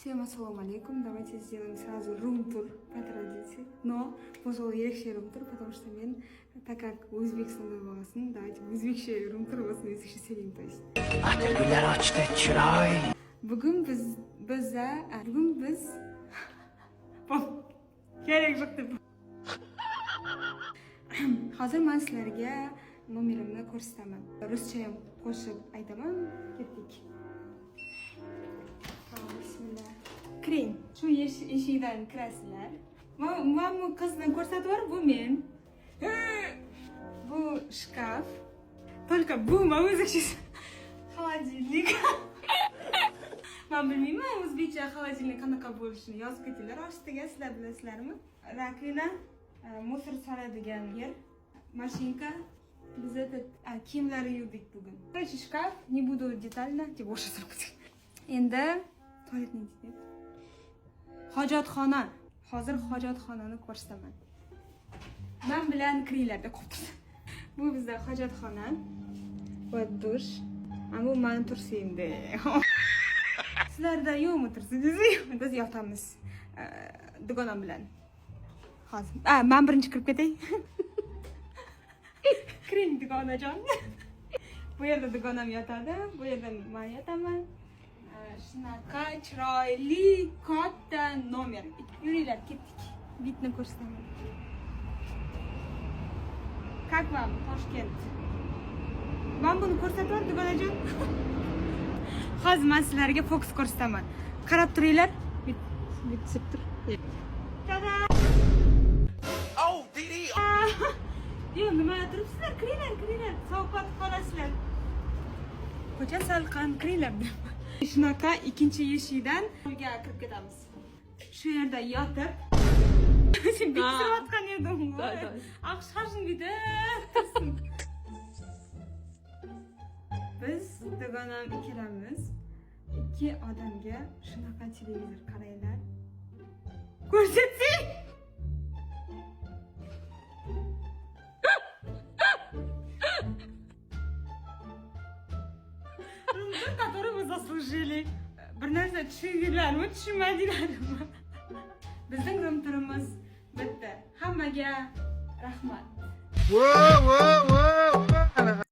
Всем ассаламу алейкум. Давайте сделаем сразу рум-тур по традиции. Но бұл ерекше рум-тур, потому что мен, так как Өзбекстанда боласың, давайте өзбекше рум-тур болсын, өзбекше сөйлеймін, то есть. Güllər açdı çıray. Бүгін біз керек жоқ деп. Қазір мен сілерге номерімді көрсетемін. Русча қосып айтамын, кеттік. Кірейін. Şu eşikten kirasizlar. Bu kızning ko'rsatuv bu men. Bu shkaf. Только bu o'zbekcha холодильник. Men bilmayman o'zbekcha холодильник qanaqa bo'lishini yozib ketinglar ostiga, sizlar bilasizlarmi? Rakina, musor soladigan yer, mashinka. Biz kiyimlar yuvdik bugun. Короче, shkaf, не буду детально, типа o'sha turibdi. Endi tualetni deb. Hojatxona. Hozir hojatxonani ko'rsataman. Men bilan kiringlar deb qo'ydim. Bu bizda hojatxona va dush. Ammo men tursimda. Sizlarda yo'qmi tursingiz? Biz yotamiz. Dugonam bilan. Hozir. Men birinchi kirib ketay. Kiring dugonajon. Bu yerda dugonam yotadi, bu yerda men yotaman. Shunaqa chiroyli katta nomer. Yuringlar, ketdik. Bitni ko'rsataman. Как вам Toshkent? Men buni ko'rsataman, dugonajon. Hozir men sizlarga fokus ko'rsataman. Qarab turinglar. Bitib tur. Tada! Oh, Didi. Yo'q, nima turibsizlar? Kiringlar. Sovqat qolasizlar. Ko'cha salqin, kiringlar. Shunaqa ikkinchi eshikdan uyga kirib ketamiz. Shu yerda yotib, sen bitirayotgan edim. Aqsharjin bitirsin. Biz dugonam ikkalamiz ikki odamga shunaqa televizor qaraylar. Ko'rsatsang. Который мы заслужили. Bir narsa tushundinglarmi, tushunmadinglarmi? Bizning rumturimiz bitta. Hammaga rahmat.